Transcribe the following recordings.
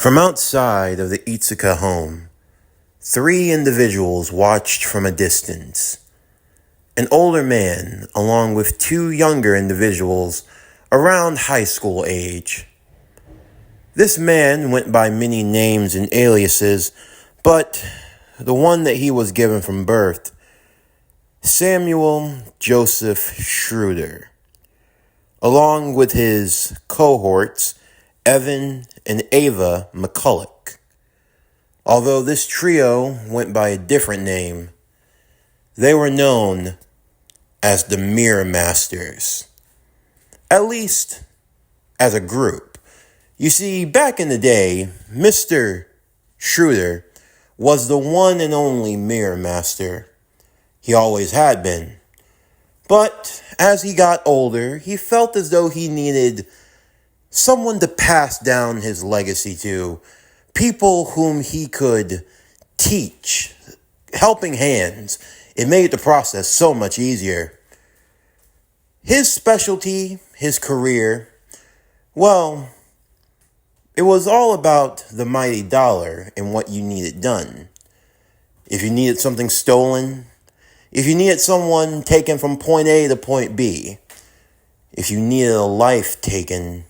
From outside of the Itsuka home, three individuals watched from a distance. An older man, along with two younger individuals around high school age. This man went by many names and aliases, but the one that he was given from birth, Samuel Joseph Schroeder, along with his cohorts, Evan and Ava McCulloch. Although this trio went by a different name, they were known as the Mirror Masters. At least as a group. You see, back in the day, Mr. Schroeder was the one and only Mirror Master. He always had been. But as he got older, he felt as though he needed someone to pass down his legacy to, people whom he could teach, helping hands. It made the process so much easier. His specialty, his career, well, it was all about the mighty dollar and what you needed done. If you needed something stolen, if you needed someone taken from point A to point B, if you needed a life taken,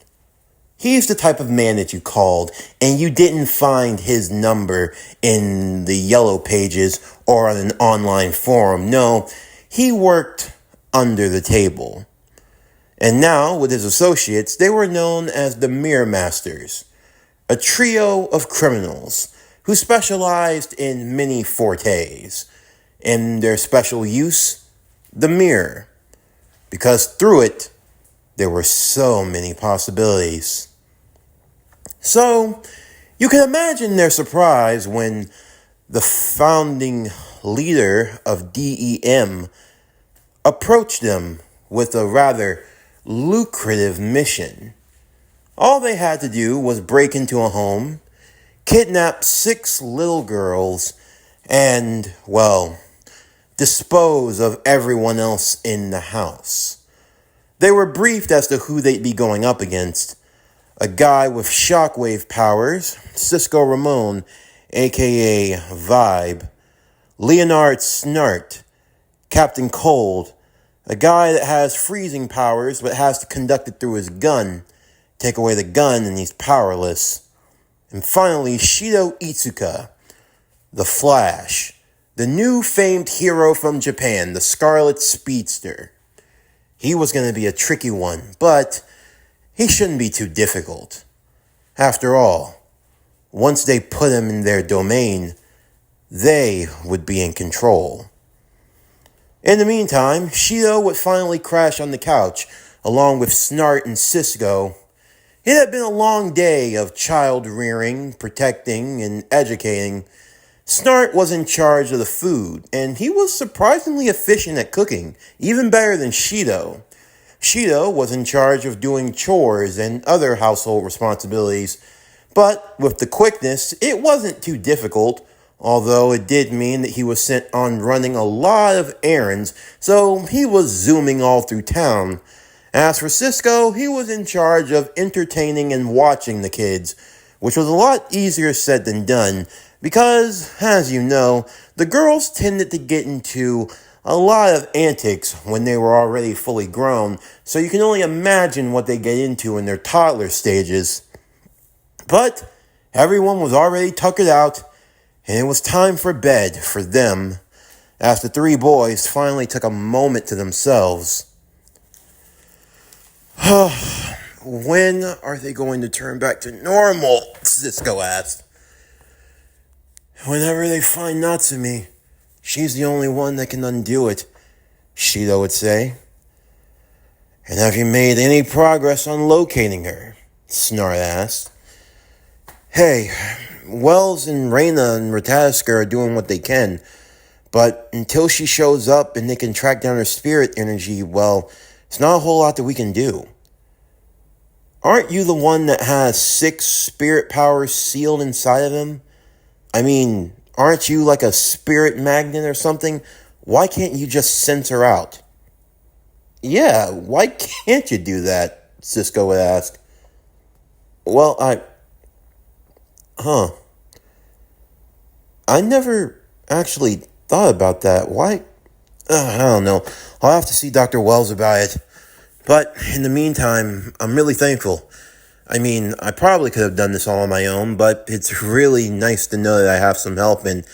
he's the type of man that you called and you didn't find his number in the yellow pages or on an online forum. No, he worked under the table. And now, with his associates, they were known as the Mirror Masters, a trio of criminals who specialized in many fortes. In their special use, the mirror, because through it, there were so many possibilities. So, you can imagine their surprise when the founding leader of DEM approached them with a rather lucrative mission. All they had to do was break into a home, kidnap 6 little girls, and, well, dispose of everyone else in the house. They were briefed as to who they'd be going up against. A guy with shockwave powers, Cisco Ramon, aka Vibe, Leonard Snart, Captain Cold, a guy that has freezing powers but has to conduct it through his gun. Take away the gun and he's powerless. And finally, Shido Itsuka, the Flash, the new famed hero from Japan, the Scarlet Speedster. He was going to be a tricky one, but he shouldn't be too difficult. After all, once they put him in their domain, they would be in control. In the meantime, Shido would finally crash on the couch, along with Snart and Cisco. It had been a long day of child rearing, protecting, and educating. Snart was in charge of the food, and he was surprisingly efficient at cooking, even better than Shido. Shido was in charge of doing chores and other household responsibilities, but with the quickness, it wasn't too difficult, although it did mean that he was sent on running a lot of errands, so he was zooming all through town. As for Cisco, he was in charge of entertaining and watching the kids, which was a lot easier said than done, because, as you know, the girls tended to get into a lot of antics when they were already fully grown, so you can only imagine what they get into in their toddler stages. But everyone was already tuckered out, and it was time for bed for them, as the 3 boys finally took a moment to themselves. When are they going to turn back to normal? Cisco asked. Whenever they find Natsumi, she's the only one that can undo it, Shido would say. And have you made any progress on locating her? Snart asked. Hey, Wells and Reina and Rataska are doing what they can, but until she shows up and they can track down her spirit energy, well, it's not a whole lot that we can do. Aren't you the one that has 6 spirit powers sealed inside of him? I mean, aren't you like a spirit magnet or something? Why can't you just sense her out? Yeah, why can't you do that? Cisco would ask. Well, Huh. I never actually thought about that. Why? I don't know. I'll have to see Dr. Wells about it. But in the meantime, I'm really thankful. I mean, I probably could have done this all on my own, but it's really nice to know that I have some help. And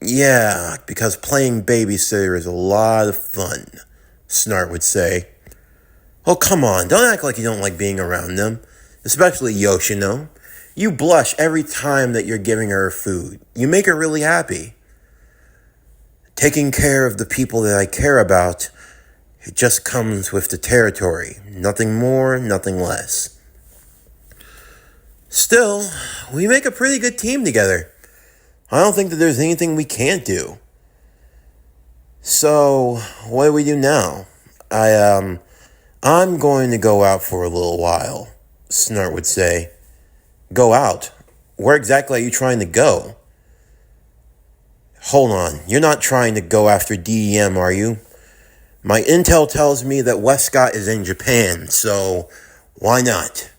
yeah, because playing babysitter is a lot of fun, Snart would say. Oh, come on, don't act like you don't like being around them. Especially Yoshino. You blush every time that you're giving her food. You make her really happy. Taking care of the people that I care about, it just comes with the territory. Nothing more, nothing less. Still, we make a pretty good team together. I don't think that there's anything we can't do. So, what do we do now? I'm going to go out for a little while, Snart would say. Go out? Where exactly are you trying to go? Hold on, you're not trying to go after DEM, are you? My intel tells me that Westcott is in Japan, so why not?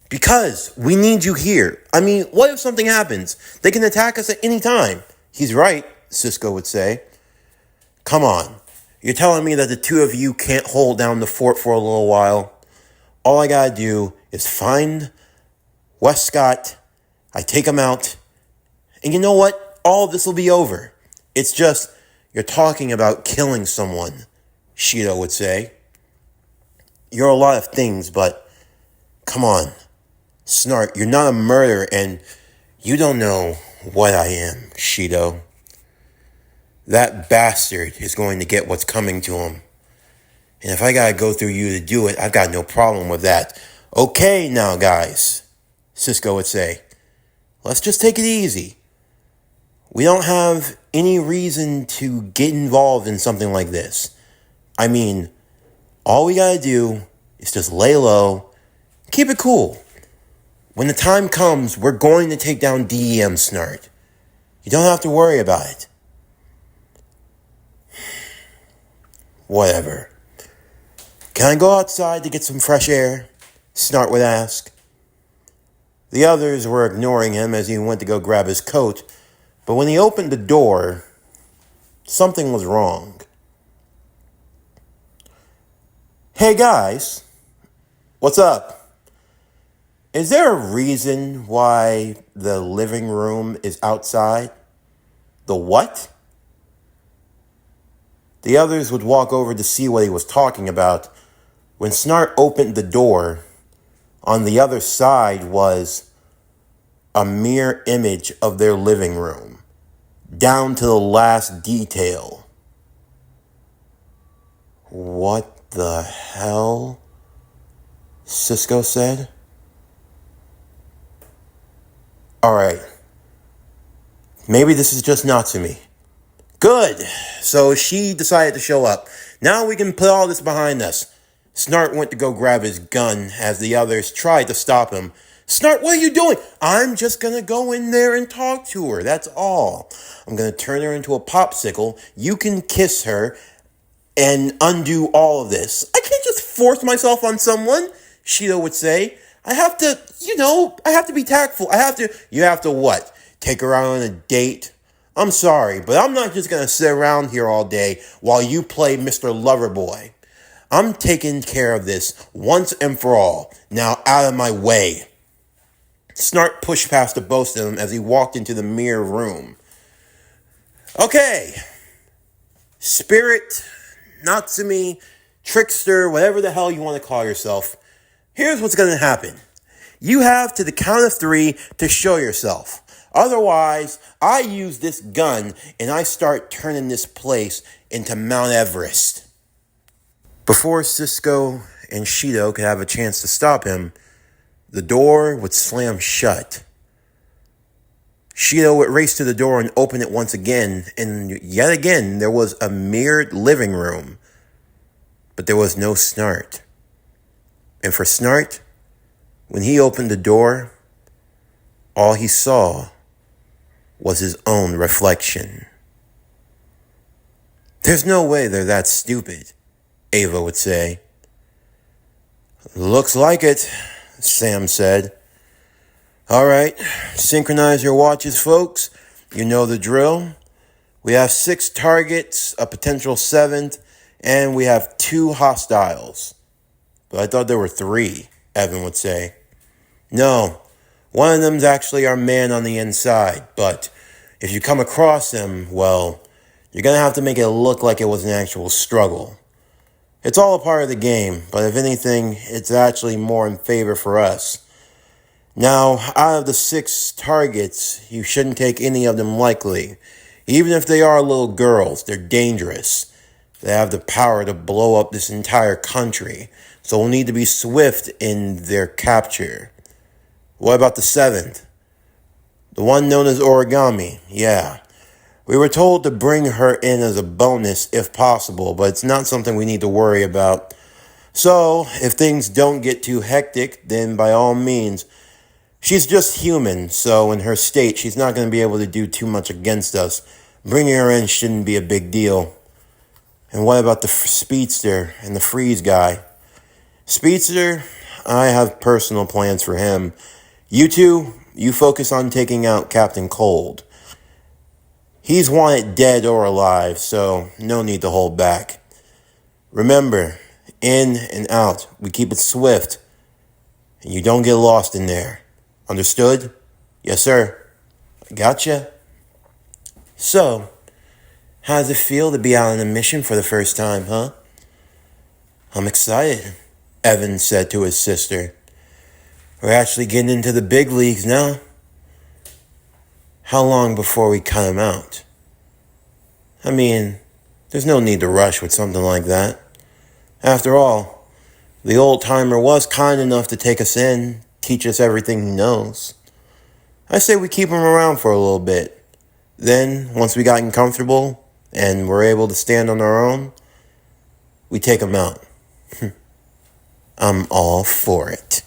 Because we need you here. I mean, what if something happens? They can attack us at any time. He's right, Cisco would say. Come on. You're telling me that the two of you can't hold down the fort for a little while? All I gotta do is find Westcott, I take him out, and you know what? All of this will be over. It's just, you're talking about killing someone, Shido would say. You're a lot of things, but come on. Snart, you're not a murderer, and you don't know what I am, Shido. That bastard is going to get what's coming to him. And if I gotta go through you to do it, I've got no problem with that. Okay now, guys, Cisco would say. Let's just take it easy. We don't have any reason to get involved in something like this. I mean, all we gotta do is just lay low, keep it cool. When the time comes, we're going to take down DEM, Snart. You don't have to worry about it. Whatever. Can I go outside to get some fresh air? Snart would ask. The others were ignoring him as he went to go grab his coat, but when he opened the door, something was wrong. Hey guys, what's up? Is there a reason why the living room is outside? The what? The others would walk over to see what he was talking about. When Snart opened the door, on the other side was a mirror image of their living room, down to the last detail. What the hell? Cisco said. Alright. Maybe this is just Natsumi. Good. So she decided to show up. Now we can put all this behind us. Snart went to go grab his gun as the others tried to stop him. Snart, what are you doing? I'm just going to go in there and talk to her. That's all. I'm going to turn her into a popsicle. You can kiss her and undo all of this. I can't just force myself on someone, Shido would say. I have to, I have to be tactful. You have to what? Take her out on a date? I'm sorry, but I'm not just going to sit around here all day while you play Mr. Loverboy. I'm taking care of this once and for all. Now out of my way. Snart pushed past the both of them as he walked into the mirror room. Okay. Spirit, Natsumi, trickster, whatever the hell you want to call yourself. Here's what's going to happen. You have to the count of 3 to show yourself. Otherwise, I use this gun and I start turning this place into Mount Everest. Before Cisco and Shido could have a chance to stop him, the door would slam shut. Shido would race to the door and open it once again, and yet again there was a mirrored living room. But there was no Snart. And for Snart, when he opened the door, all he saw was his own reflection. There's no way they're that stupid, Ava would say. Looks like it, Sam said. All right, synchronize your watches, folks. You know the drill. We have 6 targets, a potential 7th, and we have 2 hostiles. But I thought there were 3, Evan would say. No, one of them's actually our man on the inside, but if you come across him, well, you're going to have to make it look like it was an actual struggle. It's all a part of the game, but if anything, it's actually more in favor for us. Now, out of the 6 targets, you shouldn't take any of them lightly. Even if they are little girls, they're dangerous. They have the power to blow up this entire country, so we'll need to be swift in their capture. What about the 7th? The one known as Origami, yeah. We were told to bring her in as a bonus if possible, but it's not something we need to worry about. So, if things don't get too hectic, then by all means, she's just human, so in her state, she's not going to be able to do too much against us. Bringing her in shouldn't be a big deal. And what about the Speedster and the Freeze guy? Speedster, I have personal plans for him. You two, you focus on taking out Captain Cold. He's wanted dead or alive, so no need to hold back. Remember, in and out, we keep it swift, and you don't get lost in there. Understood? Yes, sir. Gotcha. So, how does it feel to be out on a mission for the first time, huh? I'm excited, Evan said to his sister. We're actually getting into the big leagues now. How long before we cut him out? I mean, there's no need to rush with something like that. After all, the old-timer was kind enough to take us in, teach us everything he knows. I say we keep him around for a little bit. Then, once we gotten comfortable and we're able to stand on our own, we take him out. I'm all for it.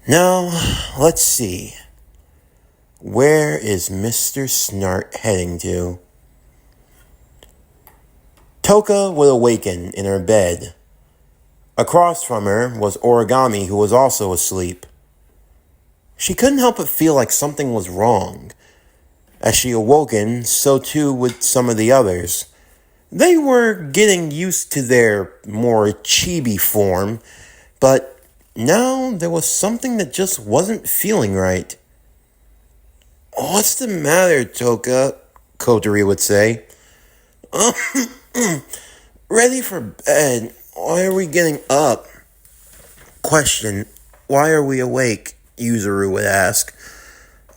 Now, let's see. Where is Mr. Snart heading to? Toka would awaken in her bed. Across from her was Origami, who was also asleep. She couldn't help but feel like something was wrong. As she awoken, so too would some of the others. They were getting used to their more chibi form, but now there was something that just wasn't feeling right. What's the matter, Toka? Kotori would say. Ready for bed. Why are we getting up? Question. Why are we awake? Yuzuru would ask.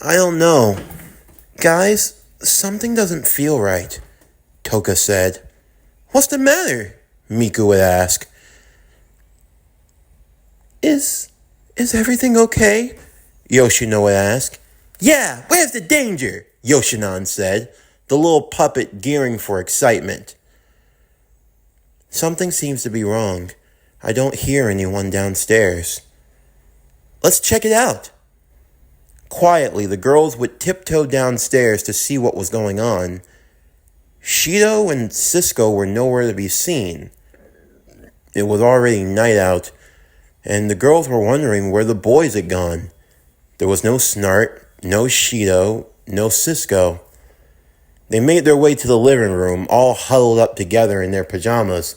I don't know. Guys, something doesn't feel right, Toka said. What's the matter? Miku would ask. Is everything okay? Yoshino would ask. Yeah, where's the danger? Yoshinan said, the little puppet gearing for excitement. Something seems to be wrong. I don't hear anyone downstairs. Let's check it out. Quietly, the girls would tiptoe downstairs to see what was going on. Shido and Cisco were nowhere to be seen. It was already night out, and the girls were wondering where the boys had gone. There was no Snart, no Shido, no Cisco. They made their way to the living room, all huddled up together in their pajamas,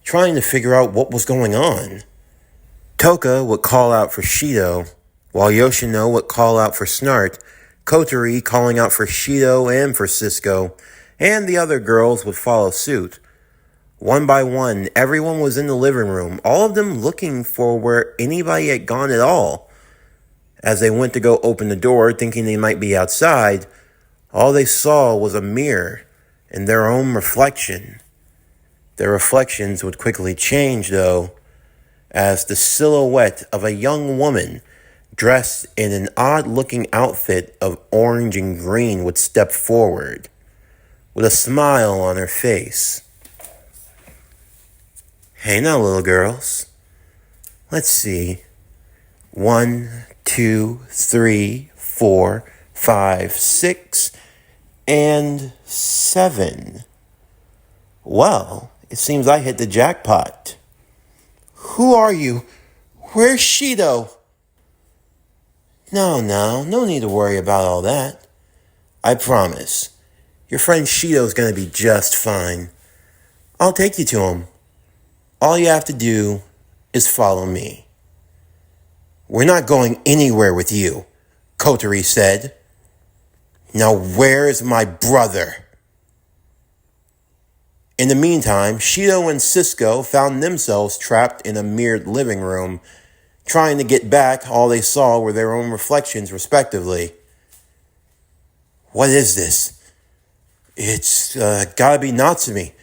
trying to figure out what was going on. Toka would call out for Shido, while Yoshino would call out for Snart, Kotori calling out for Shido and for Cisco, and the other girls would follow suit. One by one, everyone was in the living room, all of them looking for where anybody had gone at all. As they went to go open the door, thinking they might be outside, all they saw was a mirror and their own reflection. Their reflections would quickly change, though, as the silhouette of a young woman dressed in an odd-looking outfit of orange and green would step forward, with a smile on her face. Hey now, little girls. Let's see. 1, 2, 3, 4, 5, 6, and 7. Well, it seems I hit the jackpot. Who are you? Where's Shido? No need to worry about all that. I promise. Your friend Shido's gonna be just fine. I'll take you to him. All you have to do is follow me. We're not going anywhere with you, Kotori said. Now where is my brother? In the meantime, Shido and Cisco found themselves trapped in a mirrored living room. Trying to get back, all they saw were their own reflections, respectively. What is this? It's gotta be Natsumi,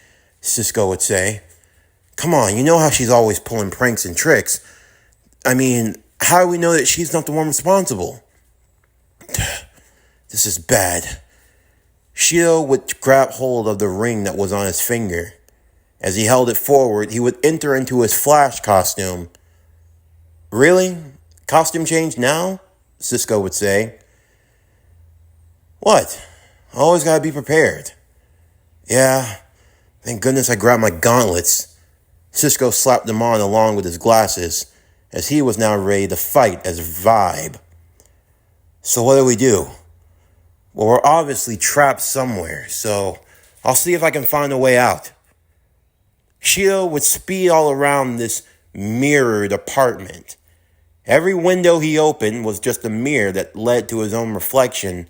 Cisco would say. Come on, you know how she's always pulling pranks and tricks. I mean, how do we know that she's not the one responsible? This is bad. Shido would grab hold of the ring that was on his finger. As he held it forward, he would enter into his Flash costume. Really? Costume change now? Cisco would say. What? Always gotta be prepared. Yeah, thank goodness I grabbed my gauntlets. Cisco slapped them on along with his glasses, as he was now ready to fight as Vibe. So what do? Well, we're obviously trapped somewhere, so I'll see if I can find a way out. Shido would speed all around this mirrored apartment. Every window he opened was just a mirror that led to his own reflection.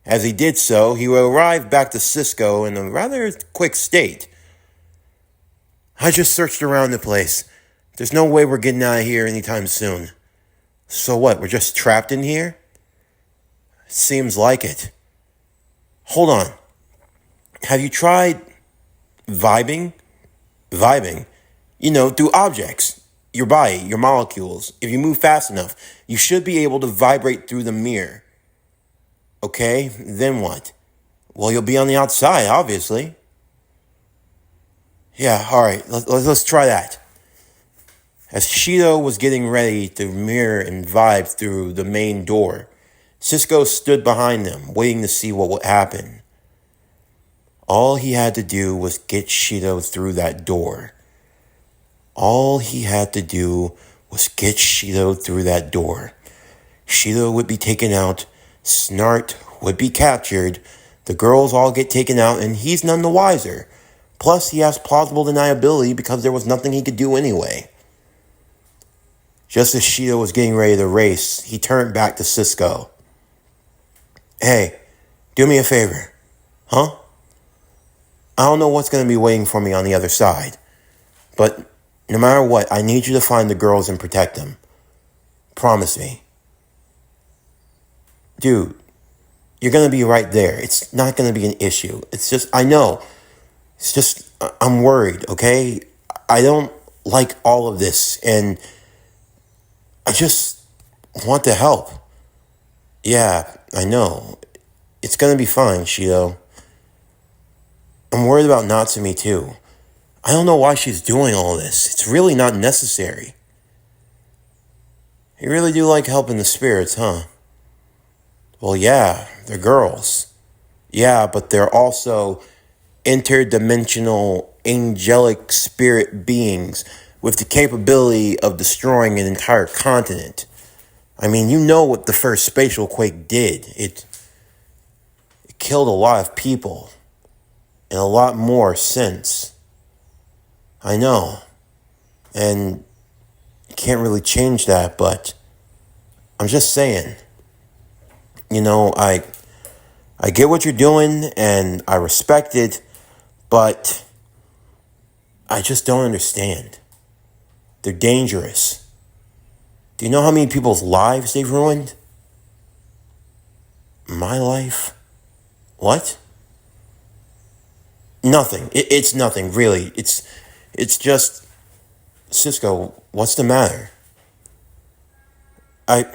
As he did so, he would arrive back to Cisco in a rather quick state. I just searched around the place. There's no way we're getting out of here anytime soon. So what, we're just trapped in here? Seems like it. Hold on. Have you tried vibing? Vibing? Through objects. Your body, your molecules. If you move fast enough, you should be able to vibrate through the mirror. Okay, then what? Well, you'll be on the outside, obviously. Yeah, alright, let's try that. As Shido was getting ready to mirror and vibe through the main door, Cisco stood behind them, waiting to see what would happen. All he had to do was get Shido through that door. All he had to do was get Shido through that door. Shido would be taken out, Snart would be captured, the girls all get taken out, and he's none the wiser. Plus, he has plausible deniability because there was nothing he could do anyway. Just as Shido was getting ready to race, he turned back to Cisco. Hey, do me a favor. Huh? I don't know what's going to be waiting for me on the other side, but no matter what, I need you to find the girls and protect them. Promise me. Dude, you're going to be right there. It's not going to be an issue. It's just, I know. It's just, I'm worried, okay? I don't like all of this, and I just want to help. Yeah, I know. It's going to be fine, Shido. I'm worried about Natsumi, too. I don't know why she's doing all this. It's really not necessary. You really do like helping the spirits, huh? Well, yeah, they're girls. Yeah, but they're also interdimensional angelic spirit beings with the capability of destroying an entire continent. I mean, you know what the first spatial quake did. It killed a lot of people, and a lot more since. I know. And you can't really change that, but I'm just saying. I get what you're doing, and I respect it, but I just don't understand. They're dangerous. Do you know how many people's lives they've ruined? My life? What? Nothing. It's nothing, really. It's just... Cisco, what's the matter? I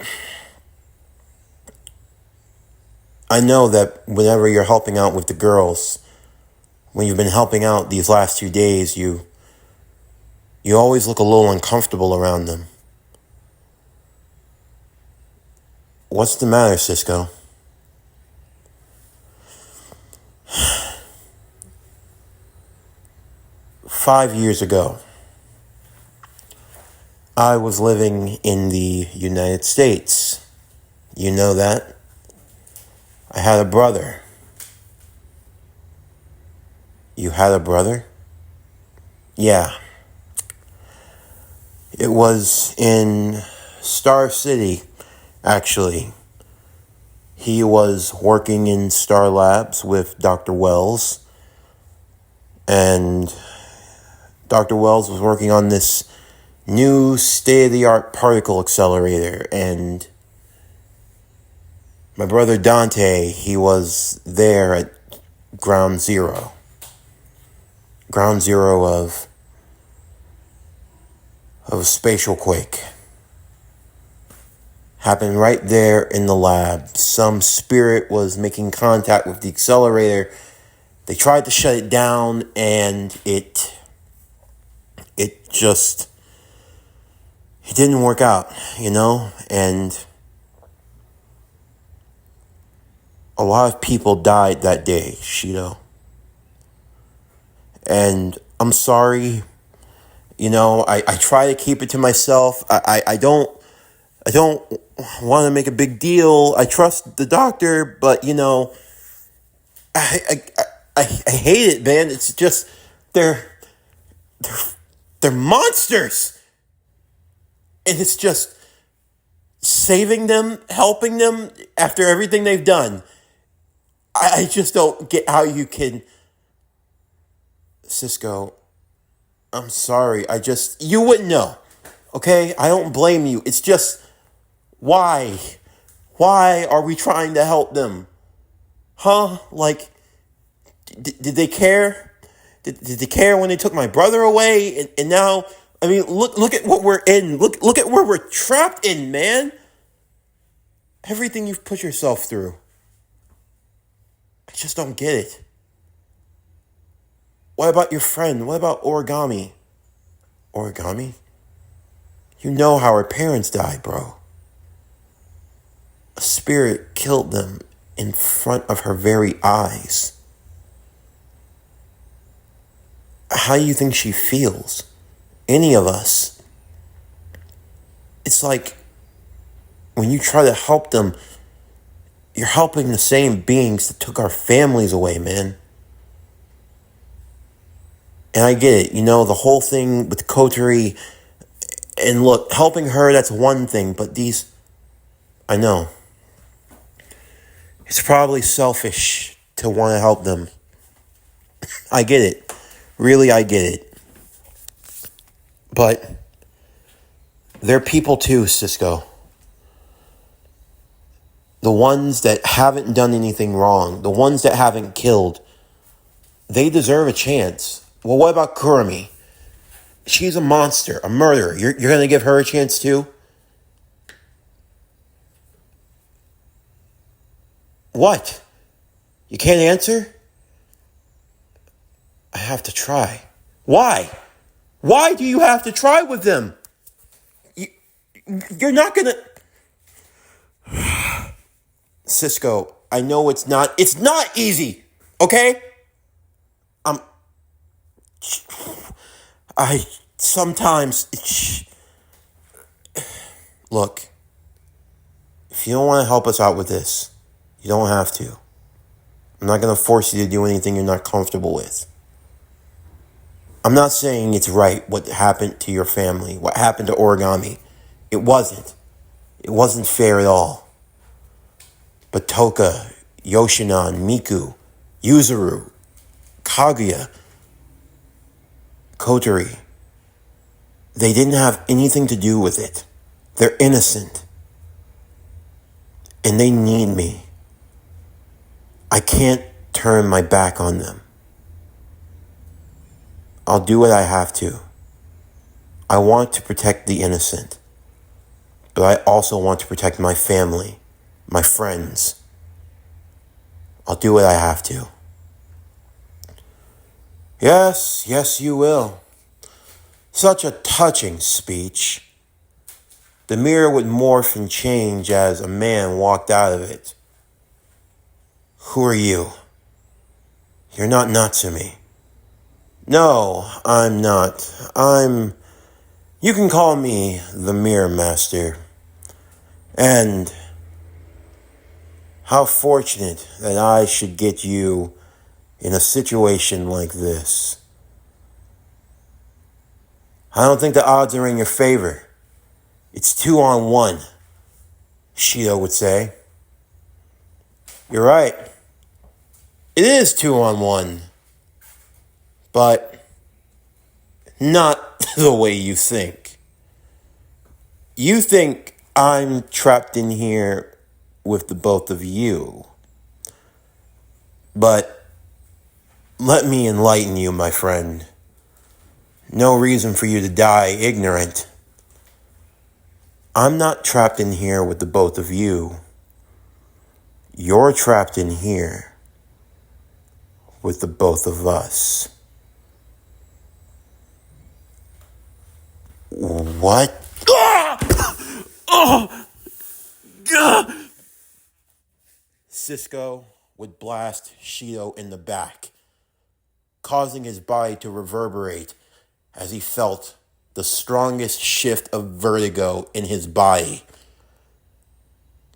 know that whenever you're helping out with the girls, when you've been helping out these last 2 days, you always look a little uncomfortable around them. What's the matter, Cisco? Five years ago, I was living in the United States. You know that? I had a brother. You had a brother? Yeah. It was in Star City, actually. He was working in Star Labs with Dr. Wells. And Dr. Wells was working on this new state-of-the-art particle accelerator. And my brother Dante, he was there at ground zero. Ground zero of a spatial quake. Happened right there in the lab. Some spirit was making contact with the accelerator. They tried to shut it down, and it didn't work out, and a lot of people died that day, Shido. And I'm sorry, I try to keep it to myself. I don't want to make a big deal. I trust the doctor, but I hate it, man. It's just they're monsters, and it's just saving them, helping them after everything they've done. I just don't get how you can, Cisco. I'm sorry. You wouldn't know, okay? I don't blame you. It's just, why? Why are we trying to help them? Huh? Like, did they care? Did they care when they took my brother away? And now, I mean, look at what we're in. Look at where we're trapped in, man. Everything you've put yourself through. I just don't get it. What about your friend? What about Origami? Origami? You know how her parents died, bro. A spirit killed them in front of her very eyes. How do you think she feels? Any of us. It's like when you try to help them, you're helping the same beings that took our families away, man. And I get it, the whole thing with coterie. And look, helping her, that's one thing. But I know. It's probably selfish to want to help them. I get it. Really, I get it. But they're people too, Cisco. The ones that haven't done anything wrong, the ones that haven't killed, they deserve a chance. Well, what about Kurumi? She's a monster, a murderer. You're going to give her a chance too? What? You can't answer? I have to try. Why? Why do you have to try with them? You're not going to... Cisco, I know it's not easy, okay? Look, if you don't want to help us out with this, you don't have to. I'm not going to force you to do anything you're not comfortable with. I'm not saying it's right what happened to your family, what happened to Origami. It wasn't. It wasn't fair at all. But Toka, Yoshinan, Miku, Yuzuru, Kaguya, Kotori, they didn't have anything to do with it. They're innocent. And they need me. I can't turn my back on them. I'll do what I have to. I want to protect the innocent. But I also want to protect my family, my friends. I'll do what I have to. Yes, you will. Such a touching speech. The mirror would morph and change as a man walked out of it. Who are you? You're not Natsumi. No, I'm not. You can call me the Mirror Master. And How fortunate that I should get you in a situation like this. I don't think the odds are in your favor. It's 2-on-1, Shido would say. You're right. It is 2-on-1. But not the way you think. You think I'm trapped in here with the both of you. But let me enlighten you, my friend. No reason for you to die ignorant. I'm not trapped in here with the both of you. You're trapped in here with the both of us. What? Cisco would blast Shido in the back, causing his body to reverberate as he felt the strongest shift of vertigo in his body.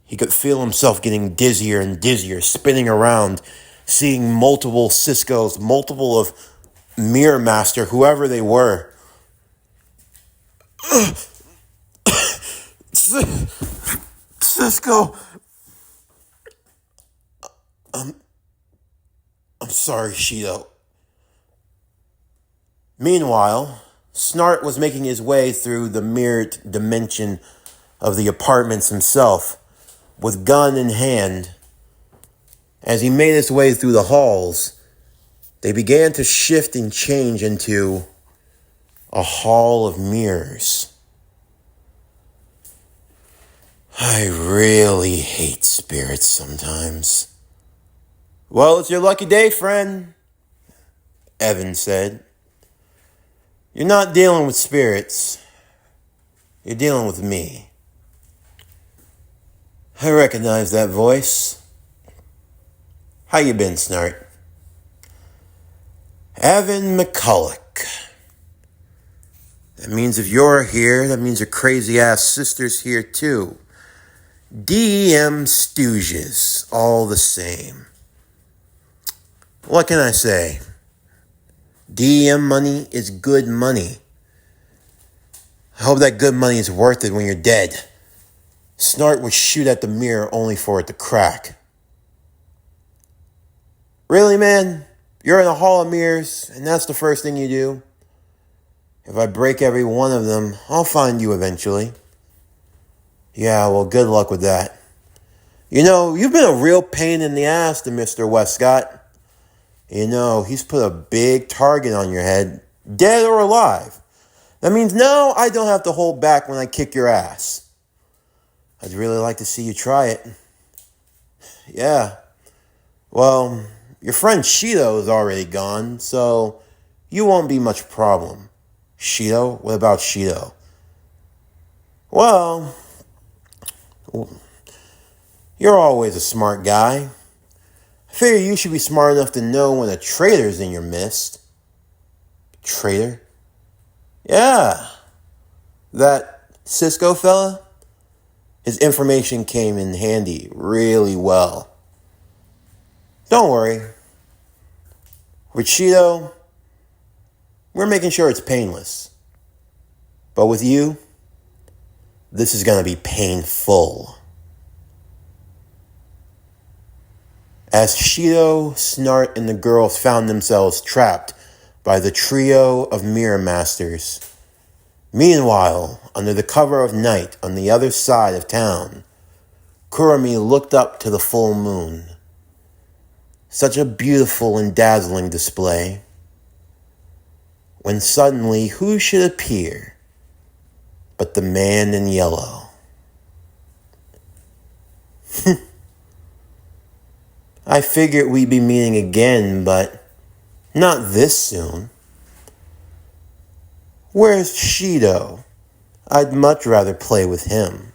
He could feel himself getting dizzier and dizzier, spinning around, seeing multiple Ciscos, multiple of Mirror Master, whoever they were. Cisco, I'm sorry, Shido. Meanwhile, Snart was making his way through the mirrored dimension of the apartments himself, with gun in hand. As he made his way through the halls, they began to shift and change into a hall of mirrors. I really hate spirits sometimes. Well, it's your lucky day, friend, Evan said. You're not dealing with spirits. You're dealing with me. I recognize that voice. How you been, Snart? Evan McCulloch. That means if you're here, that means your crazy-ass sister's here too. DM stooges, all the same. What can I say? DM money is good money. I hope that good money is worth it when you're dead. Snart would shoot at the mirror only for it to crack. Really, man? You're in a hall of mirrors, and that's the first thing you do? If I break every one of them, I'll find you eventually. Yeah, well, good luck with that. You know, you've been a real pain in the ass to Mr. Westcott. You know, he's put a big target on your head, dead or alive. That means now I don't have to hold back when I kick your ass. I'd really like to see you try it. Yeah. Well, your friend Shido is already gone, so you won't be much problem. Shido? What about Shido? Well, you're always a smart guy. I figure you should be smart enough to know when a traitor's in your midst. Traitor? Yeah. That Cisco fella? His information came in handy really well. Don't worry. With Shido, we're making sure it's painless. But with you, this is going to be painful. As Shido, Snart, and the girls found themselves trapped by the trio of Mirror Masters. Meanwhile, under the cover of night on the other side of town, Kurumi looked up to the full moon. Such a beautiful and dazzling display. When suddenly, who should appear but the man in yellow? I figured we'd be meeting again, but not this soon. Where's Shido? I'd much rather play with him.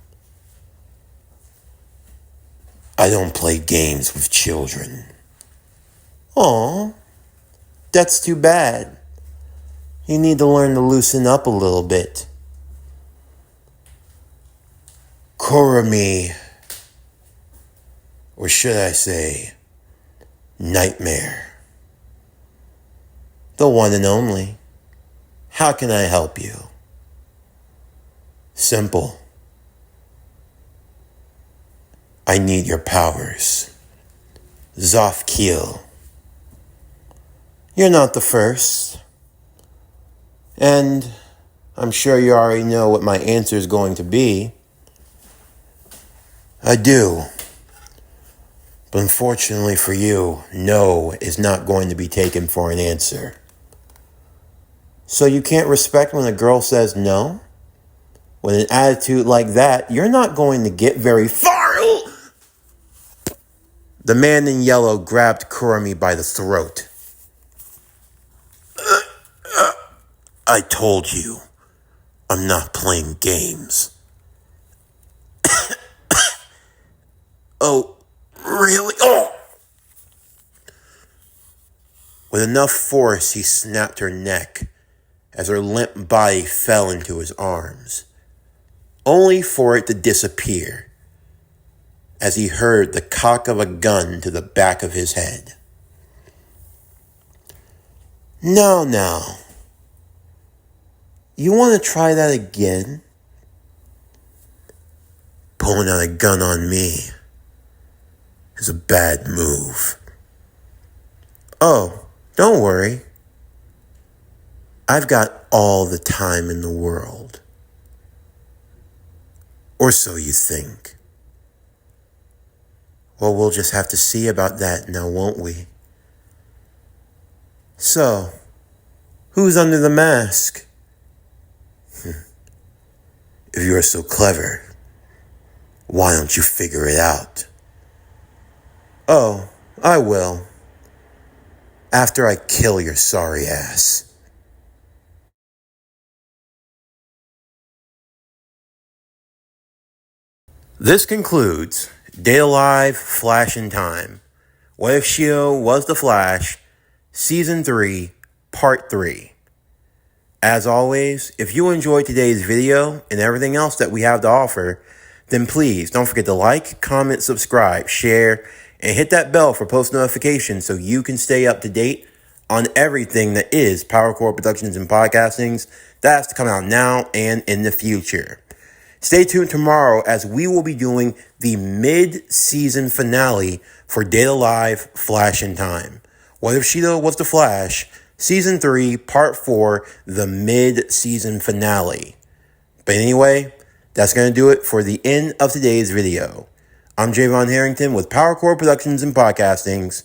I don't play games with children. Aw, that's too bad. You need to learn to loosen up a little bit. Kurumi, Or should I say, nightmare. The one and only. How can I help you? Simple. I need your powers. Zofkiel. You're not the first. And I'm sure you already know what my answer is going to be. I do. But unfortunately for you, no is not going to be taken for an answer. So you can't respect when a girl says no? With an attitude like that, you're not going to get very far. The man in yellow grabbed Kurumi by the throat. I told you, I'm not playing games. Oh, really? Oh! With enough force, he snapped her neck as her limp body fell into his arms, only for it to disappear as he heard the cock of a gun to the back of his head. Now. You want to try that again? Pulling out a gun on me is a bad move. Oh, don't worry. I've got all the time in the world. Or so you think. Well, we'll just have to see about that now, won't we? So, who's under the mask? If you're so clever, why don't you figure it out? Oh, I will. After I kill your sorry ass. This concludes Day Alive Flash in Time. What If Shido Was the Flash? Season 3, Part 3. As always, if you enjoyed today's video and everything else that we have to offer, then please don't forget to like, comment, subscribe, share, and hit that bell for post notifications so you can stay up to date on everything that is PowerCore Productions and Podcastings that has to come out now and in the future. Stay tuned tomorrow as we will be doing the mid-season finale for Day Alive Flash in Time. What If Shido Was the Flash? Season 3, Part 4, the mid-season finale. But anyway, that's going to do it for the end of today's video. I'm Javon Harrington with PowerCore Productions and Podcastings,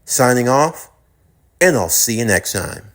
signing off, and I'll see you next time.